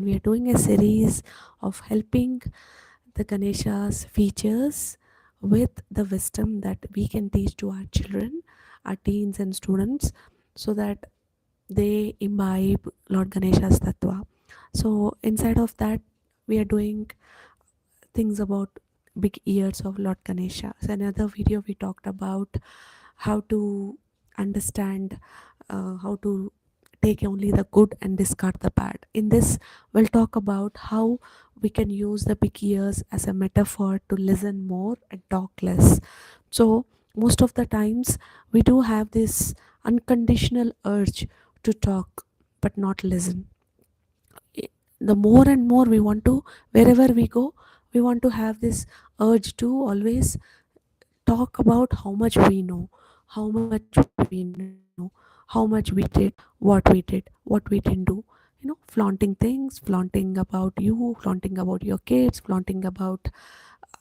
and we are doing a series of helping the Ganesha's features with the wisdom that we can teach to our children, our teens and students, so that they imbibe Lord Ganesha's tattva. So inside of that, we are doing things about big ears of Lord Ganesha. So another video we talked about how to understand, how to take only the good and discard the bad. In this, we'll talk about how we can use the big ears as a metaphor to listen more and talk less. So most of the times we do have this unconditional urge to talk but not listen. The more and more we want to, wherever we go, we want to have this urge to always talk about how much we know, how much we know, how much we did, what we didn't do. Flaunting things, flaunting about you, flaunting about your kids, flaunting about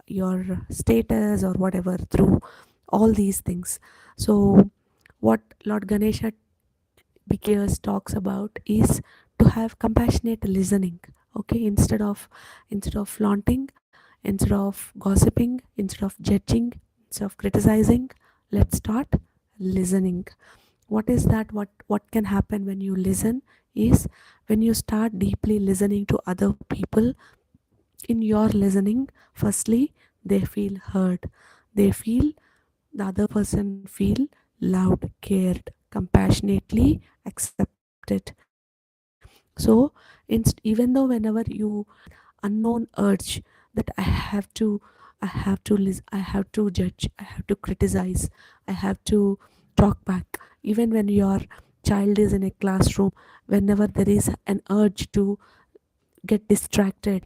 your status or whatever through all these things. So what Lord Ganesha Biggears talks about is to have compassionate listening. Okay, instead of flaunting, instead of gossiping, instead of judging, instead of criticizing, let's start listening. What is that? What can happen when you listen is, when you start deeply listening to other people, in your listening, firstly they feel heard, they feel, the other person feel loved, cared, compassionately accepted. So even though whenever you have this unknown urge that I have to judge, I have to criticize, I have to talk back, even when your child is in a classroom, whenever there is an urge to get distracted,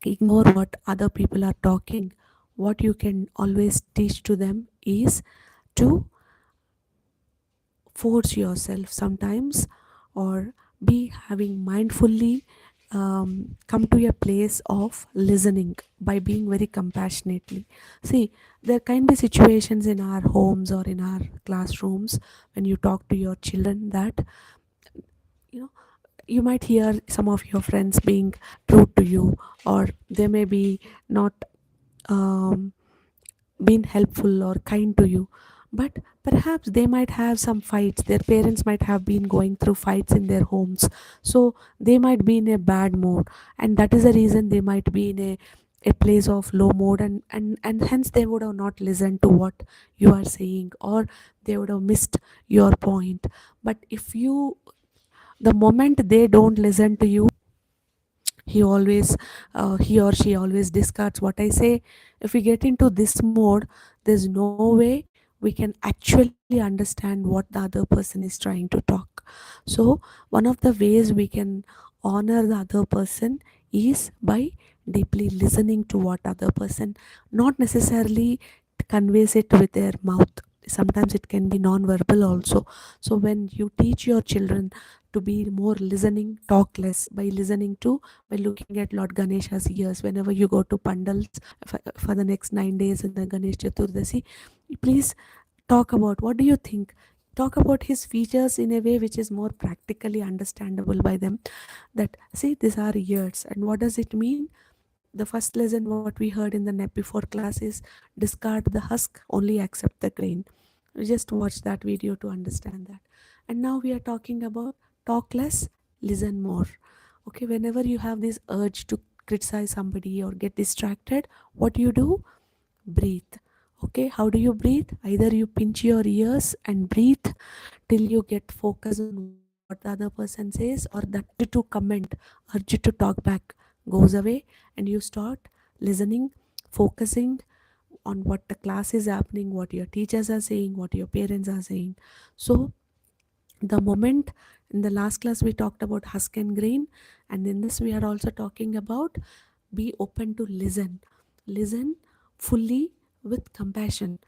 ignore what other people are talking, what you can always teach to them is to force yourself sometimes, or be having mindfully, come to a place of listening by being very compassionately. See, there can be situations in our homes or in our classrooms when you talk to your children that, you know you might hear some of your friends being rude to you, or they may be not um, been helpful or kind to you, but perhaps they might have some fights, their parents might have been going through fights in their homes, so they might be in a bad mood, and that is the reason they might be in a place of low mode, and hence they would have not listened to what you are saying, or they would have missed your point. But if you, the moment they don't listen to you, he or she always discards what I say. If we get into this mode, there's no way we can actually understand what the other person is trying to talk. So one of the ways we can honor the other person is by deeply listening to what other person, not necessarily conveys it with their mouth, sometimes it can be non-verbal also. So when you teach your children to be more listening, talk less, by listening to, by looking at Lord Ganesha's ears. Whenever you go to pandals for the next 9 days in the Ganesh Chaturthi, please talk about, what do you think. Talk about his features in a way which is more practically understandable by them. That, see, these are ears, and what does it mean? The first lesson what we heard in the net before class is, discard the husk, only accept the grain. We just watch that video to understand that. And now we are talking about talk less, listen more. Okay, whenever you have this urge to criticize somebody or get distracted, what do you do? Breathe. Okay, how do you breathe? Either you pinch your ears and breathe till you get focus on what the other person says, or that urge to comment, urge to talk back goes away, and you start listening, focusing on what the class is happening, what your teachers are saying, what your parents are saying. So the moment, in the last class we talked about husk and grain, and in this we are also talking about, be open to listen, listen fully with compassion,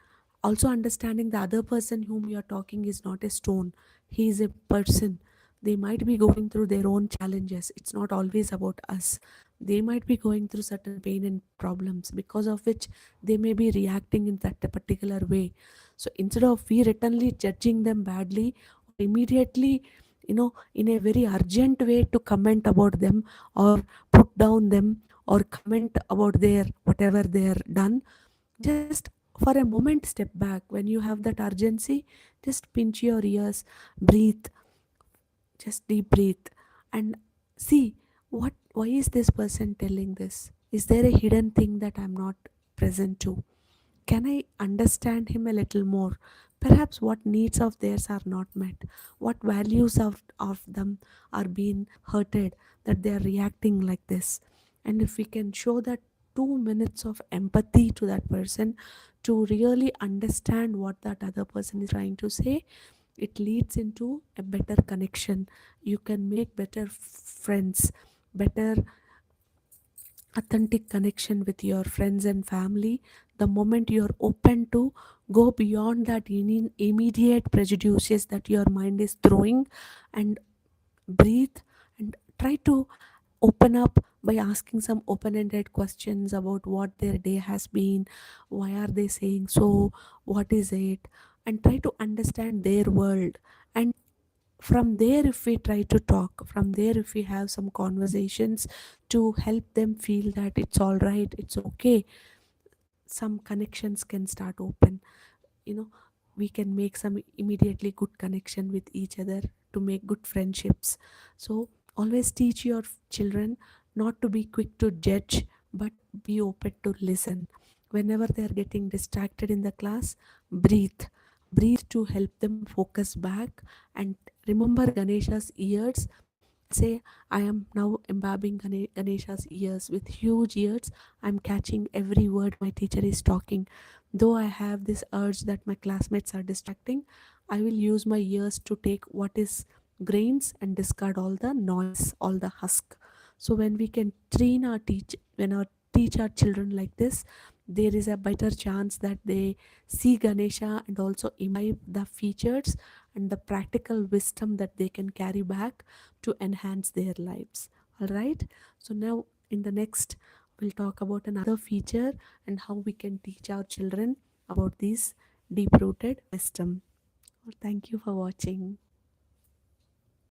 also understanding the other person whom you are talking is not a stone, he is a person. They might be going through their own challenges, it's not always about us. They might be going through certain pain and problems, because of which they may be reacting in that particular way. So instead of we returnly judging them badly, or immediately in a very urgent way to comment about them, or put down them, or comment about their whatever they are done. Just for a moment step back. When you have that urgency, just pinch your ears, breathe, just deep breathe, and see, why is this person telling this? Is there a hidden thing that I'm not present to? Can I understand him a little more? Perhaps what needs of theirs are not met, what values of them are being hurted, that they are reacting like this. And if we can show that 2 minutes of empathy to that person, to really understand what that other person is trying to say, it leads into a better connection. You can make better friends, better authentic connection with your friends and family the moment you're open to go beyond that immediate prejudices that your mind is throwing, and breathe, and try to open up by asking some open-ended questions about what their day has been, why are they saying so, what is it, and try to understand their world. And from there, if we try to talk, from there if we have some conversations to help them feel that it's all right, it's okay, some connections can start open. you know we can make some immediately good connection with each other, to make good friendships. So always teach your children not to be quick to judge, but be open to listen. Whenever they are getting distracted in the class, breathe, breathe to help them focus back, and remember Ganesha's ears, and say, I am now imbibing Ganesha's ears. With huge ears, I'm catching every word my teacher is talking. Though I have this urge that my classmates are distracting, I will use my ears to take what is grains and discard all the noise, all the husk. So when we can train our when our teach our children like this, there is a better chance that they see Ganesha and also imbibe the features and the practical wisdom that they can carry back to enhance their lives. All right. So now in the next, we'll talk about another feature and how we can teach our children about this deep rooted wisdom. Well, thank you for watching.